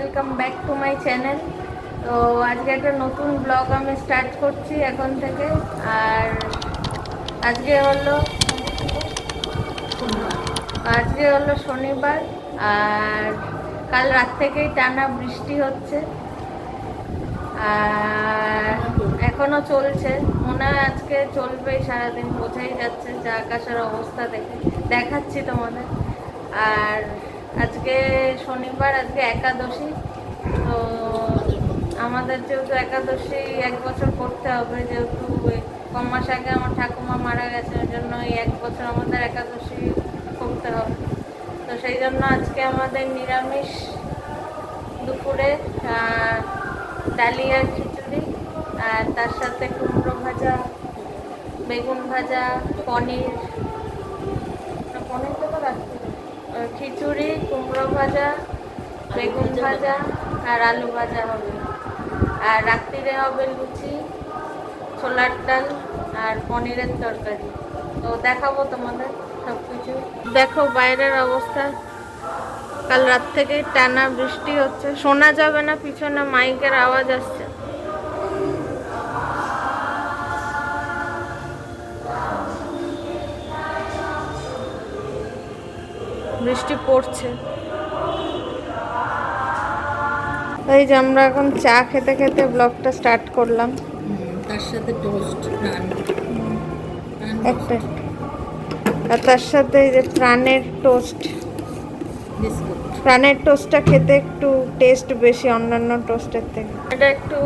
Welcome back to my channel. তো আজকে একটা নতুন ব্লগ আমি স্টার্ট করছি এখন থেকে। আর আজকে হলো শনিবার। আর কাল রাত থেকেই টানা বৃষ্টি হচ্ছে আর এখনো চলছে, মনে হয় আজকে চলবেই সারাদিন, বোঝাই যাচ্ছে যা আকাশের অবস্থা দেখে দেখাচ্ছি তোমাদের। আর আজকে শনিবার, আজকে একাদশী। তো আমাদের যেহেতু একাদশী এক বছর করতে হবে, যেহেতু কমাস আগে আমার ঠাকুমা মারা গেছে, ওই জন্য এই এক বছর আমাদের একাদশী করতে হবে। তো সেই জন্য আজকে আমাদের নিরামিষ দুপুরে ডালিয়ার খিচুড়ি, আর তার সাথে কুমড়ো ভাজা, বেগুন ভাজা, পনির তো রাখছি, খিচুড়ি, কুমড়ো ভাজা, বেগুন ভাজা আর আলু ভাজা হবে। আর রাত্রিরে হবে লুচি, ছোলার ডাল আর পনিরের তরকারি। তো দেখাবো তোমাদের সব কিছু। দেখো বাইরের অবস্থা, কাল রাত থেকে টানা বৃষ্টি হচ্ছে, শোনা যাবে না পিছনে মাইকের আওয়াজ আসছে। বৃষ্টি পড়ছে। এই যে আমরা এখন চা খেতে খেতে ব্লগটা স্টার্ট করলাম। তার সাথে টোস্ট, একটা আর তার সাথে এই যে প্রাণের টোস্ট। প্রাণের টোস্টটা খেতে একটু টেস্ট বেশি অন্যান্য টোস্টের থেকে। এটা একটু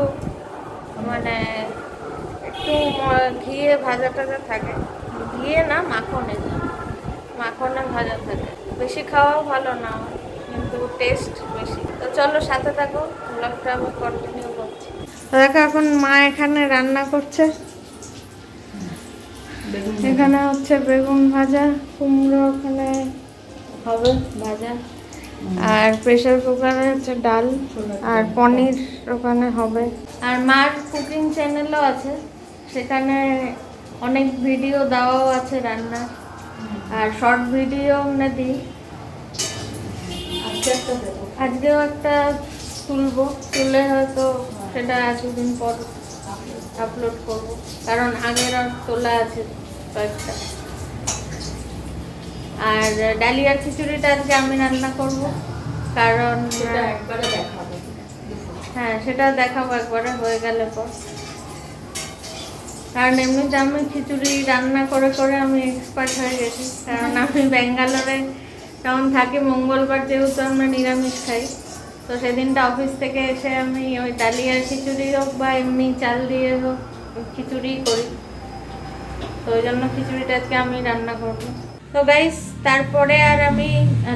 মানে একটু ঘিয়ে ভাজা টাজা থাকে, ঘিয়ে না মাখনে ভাজা থাকে। বেশি খাওয়াও ভালো না, কিন্তু টেস্ট বেশি। তো চলো সাথে থাকো, ব্লগটা আমি কন্টিনিউ করছি। দেখো এখন মা এখানে রান্না করছে। এখানে হচ্ছে বেগুন ভাজা, কুমড়ো ওখানে হবে ভাজা, আর প্রেসার কুকারে হচ্ছে ডাল, আর পনির ওখানে হবে। আর মার কুকিং চ্যানেলও আছে, সেখানে অনেক ভিডিও দেওয়াও আছে রান্নার, আর শর্ট ভিডিও আমরা দিই। আজকেও একটা তুলে হয়তো সেটা কিছুদিন পর আপলোড করব, কারণ আগের আর তোলা আছে কয়েকটা। আর ডালিয়ার খিচুড়িটা আজকে আমি রান্না করব, কারণ হ্যাঁ সেটা দেখাবো একবারে হয়ে গেলে পর। কারণ এমনিতে আমি খিচুড়ি রান্না করে করে আমি এক্সপার্ট হয়ে গেছি, কারণ আমি ব্যাঙ্গালোরে তখন থাকি। মঙ্গলবার যেহেতু আমরা নিরামিষ খাই, তো সেদিনটা অফিস থেকে এসে আমি ওই ডালিয়ার খিচুড়ি হোক বা এমনি চাল দিয়ে হোক খিচুড়ি করি। তো ওই জন্য খিচুড়িটা আজকে আমি রান্না করবো। তো গাইস, তারপরে আর আমি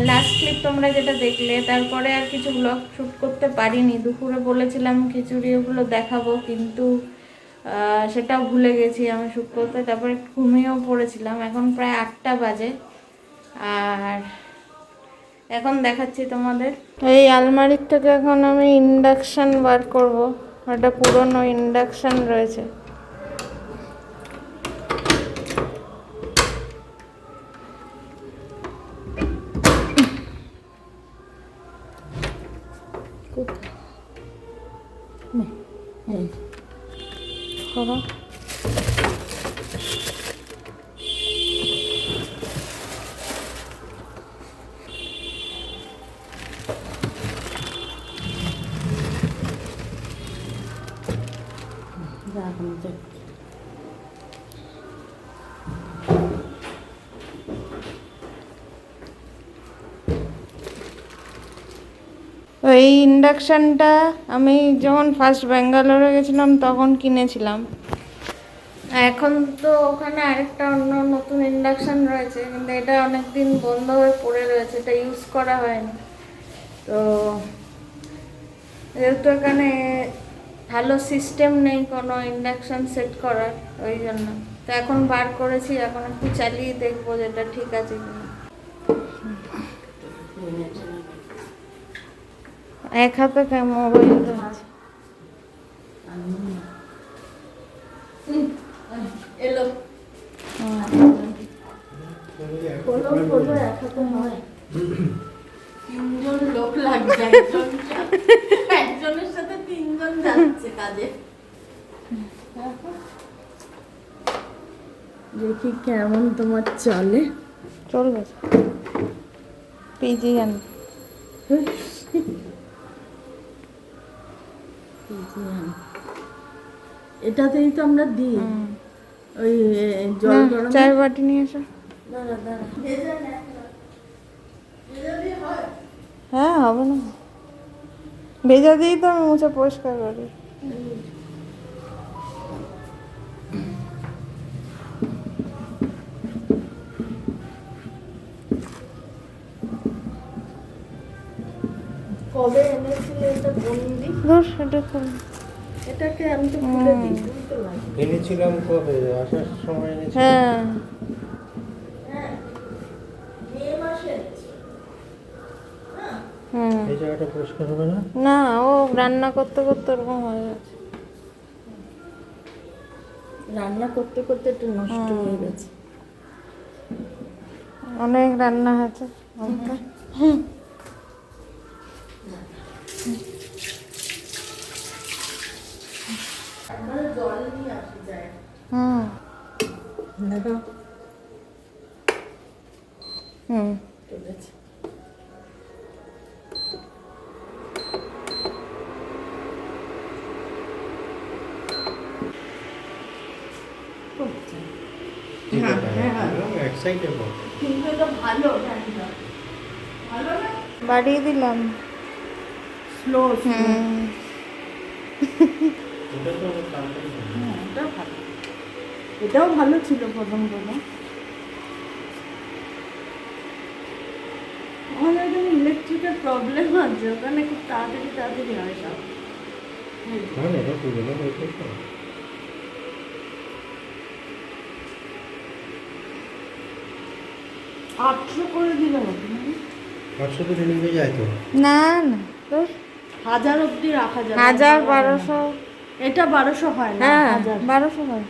লাস্ট ক্লিপ তোমরা যেটা দেখলে, তারপরে আর কিছু ব্লগ শ্যুট করতে পারিনি। দুপুরে বলেছিলাম খিচুড়ি ওগুলো দেখাবো, কিন্তু সেটাও ভুলে গেছি আমি শ্যুট করতে। তারপরে ঘুমিয়েও পড়েছিলাম। এখন প্রায় 8টা বাজে, আর এখন দেখাচ্ছি তোমাদের। এই আলমারির থেকে এখন আমি ইন্ডাকশান বার করব। একটা পুরনো ইন্ডাকশান রয়েছে। এই ইন্ডাকশানটা আমি যখন ফার্স্ট ব্যাঙ্গালোরে গেছিলাম তখন কিনেছিলাম। এখন তো ওখানে আরেকটা অন্য নতুন ইন্ডাকশান রয়েছে, কিন্তু এটা অনেক দিন বন্ধ হয়ে পড়ে রয়েছে, এটা ইউজ করা হয়নি। তো যেহেতু এখানে ভালো সিস্টেম নেই কোনো ইন্ডাকশান সেট করার, ওই জন্য তো এখন বার করেছি। এখন একটু চালিয়ে দেখবো যেটা ঠিক আছে কিনা। এক হাতে মোবাইল ধরছে। এলো এক হাতে হয়, 3জন লোক লাগবে, একজন একজনের সাথে তিনজন যাচ্ছে কাজে। দেখি কেমন তোমার চলে। চলবে পিজি জানি। এটাতেই তো আমরা দিই ওই জল গরম। চায়ের বাটি নিয়ে এসো। দাঁড়া দাঁড়া, হ্যাঁ হবে না, ভেজা দিয়েই তো আমি মুছে পরিষ্কার করি। কবে এনেছিলে এটা বন্দি? ধর এটা তো এটাকে আমি তো খুলে দিই, বুঝতে পারি। এনেছিলাম কবে? আসার সময় এনেছিলাম। হ্যাঁ হ্যাঁ, মে মাসে এনেছি। হুম। এই জায়গাটা পরিষ্কার হবে না? না, ও রান্না করতে করতে ওরকম হয়ে গেছে। রান্না করতে করতে একটু নষ্ট হয়ে গেছে। অনেক রান্না হয়েছে। আমরা জল নিয়ে আসি যায়। হুম দেখো হুম। তুলেছে। ঠিক হ্যাঁ, আছে, হ্যাঁ, হ্যাঁ। এবং এক সাইডে বল। কিন্তু এটা ভালো রান্না। ভালো না? বাড়িয়ে দিলাম। স্লো হুম। এটা তো অনেক তাড়াতাড়ি হবে। এটাও ভালো। এটাও ভালো ছিল প্রথম প্রথম। আমাদের এখানে ইলেকট্রিকের প্রবলেম আছে, ওখানে খুব তাড়াতাড়ি তাড়াতাড়ি হয় সব। হ্যাঁ, এটা পুরোনো হয়েছে তো। 800 করে দিলে হতো না? 800 তো ডেলিভারি যায় তো। না না, তোর 1000 অবধি রাখা যাবে। 1000-1200। এটা 1200 হয় না, হ্যাঁ 1000। 1200 হয়।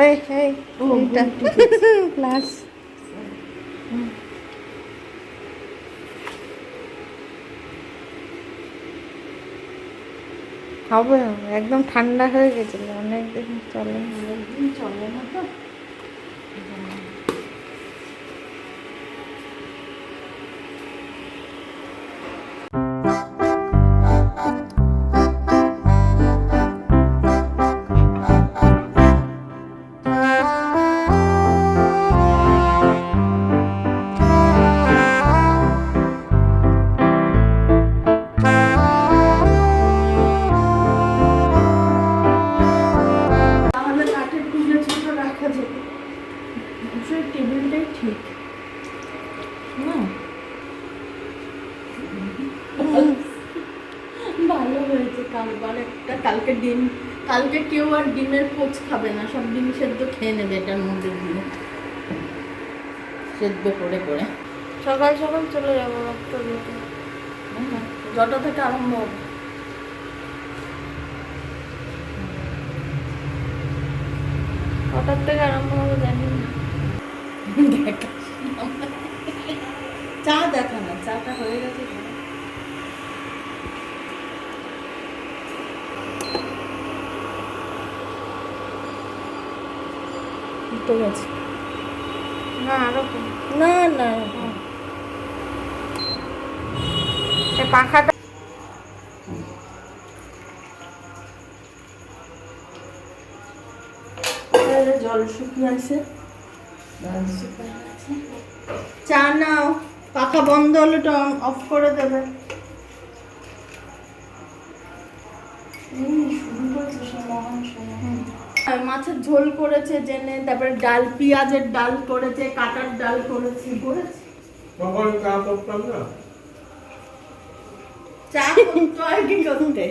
এই এই ও, এইটা ঠিক ক্লাস। হবে হবে, একদম ঠান্ডা হয়ে গেছিল, অনেক দিন চলে। অনেকদিন চলে না তো। তাহলে কাঠের টুকরো ছোট রাখা যাবে। অবশ্যই টেবিলটাই ঠিক না। ভালো হয়েছে। কালবার একটা, কালকে কেউ আর ডিমের পোচ খাবে না, সব ডিম সেদ্ধ খেয়ে নেবে এটার মধ্যে দিয়ে সেদ্ধ করে করে। সকাল সকাল চলে যাবো রক্ত দিতে। যটা থেকে আরম্ভ হবে। কটার থেকে আরম্ভ হবে জানি না। চা দেখা না, চাটা হয়ে গেছে। উঠে গেছে। না আরো কম। না না, এই পাখাটা জল শুকিয়ে আছে। চা নাও, পাখা বন্ধ হলে তো অফ করে দেবে। আর মাছের ঝোল করেছে জেনে, তারপরে ডাল, পেঁয়াজের ডাল করেছে, কাটার ডাল করেছে। কখন চা করতাম না? চা করতো আর কি করতে,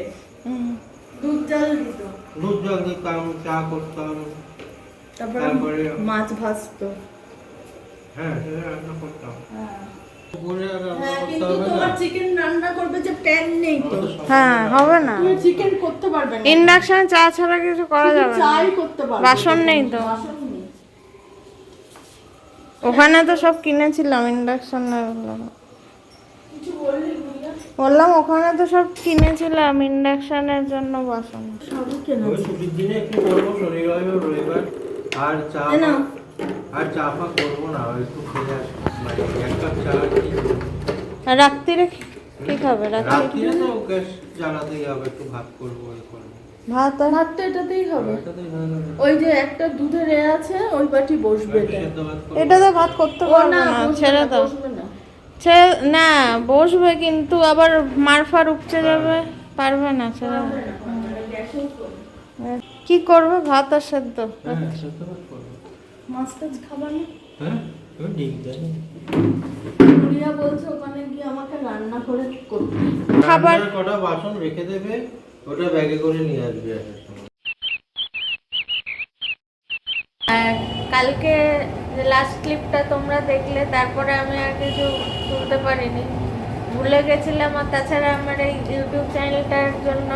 দুধ জাল দিত, দুধ জল দিতাম, চা করতাম। তারপরে মাছ ভাজতো। হ্যাঁ, সেটা রান্না করতাম। হ্যাঁ, দুপুরে আর রান্না করতে কিন্তু হবে না। তোমার চিকেন রান্না করবে যে প্যান নেই তো, আমাদের সকালে হ্যাঁ হবে না। তুমি চিকেন করতে পারবে না। ইন্ডাকশনে চা ছাড়া কিছু করা শুধু যাবে না। চাই করতে পারবে। বাসন নেই তো। বাসন নেই। ওখানে তো সব কিনেছিলাম ইন্ডাকশন। কিছু বললি বললাম ওখানে তো সব কিনেছিলাম ইন্ডাকশনের জন্য বাসন। সবই কেনা ওই ছুটির দিনে একটু করবো, শনিবার রবিবার। আর চা এ নাও। আর চা ফা করবো না, ওই একটু খেয়ে আসবো, মানে এক কাপ চা খেয়ে আসবো। আর রাত্রিরে কি খাবে? রাত্রে রাত্রিরে তো গ্যাস জ্বালাতেই হবে, একটু ভাত করবো ওই করবো। ভাত আর ভাত তো এটাতেই হবে। এটাতেই হয়ে যাবে। ওই যে একটা দুধের এ আছে, ওই বাটি বসবে একটু এটা। সেদ্ধ ভাত করবো। এটা তো ভাত করতে ও পারবো না, না, বসবে ছেড়ে না, দাও। বসবে না। না বসবে কিন্তু আবার মারফার উপচে যাবে, পারবে না, ছেড়ে দাও। গ্যাসেও করবে। কি করবে? ভাত আর সেদ্ধ? হ্যাঁ, সেদ্ধ ভাত করবো। মাছ টাছ খাবার না? হ্যাঁ, তুমি ঠিক জানো। রিয়া বলছে ওখানে গিয়ে আমাকে রান্না করে করতে। খাবার- রান্নার কটা বাসন রেখে দেবে, ওটা ব্যাগে করে নিয়ে আসবে আসার সময়। আর কালকে যে লাস্ট ক্লিপটা তোমরা দেখলে, তারপরে আমি আর কিছু তুলতে পারিনি, ভুলে গেছিলাম। আর তাছাড়া আমার এই ইউটিউব চ্যানেলটার জন্য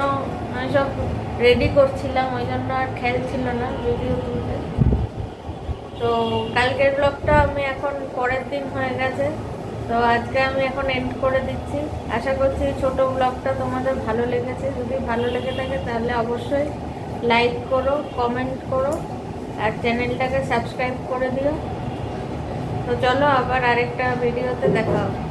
আমি সব রেডি করছিলাম, ওই জন্য আর খেয়াল ছিল না ভিডিও তুলতে। তো কালকের ব্লগটা আমি এখন পরের দিন হয়ে গেছে, তো আজকে আমি এখন এন্ড করে দিচ্ছি। আশা করছি ছোট ব্লগটা তোমাদের ভালো লেগেছে। যদি ভালো লেগে থাকে তাহলে অবশ্যই লাইক করো, কমেন্ট করো আর চ্যানেলটাকে সাবস্ক্রাইব করে দিও। তো চলো আবার আরেকটা ভিডিওতে দেখা হবে।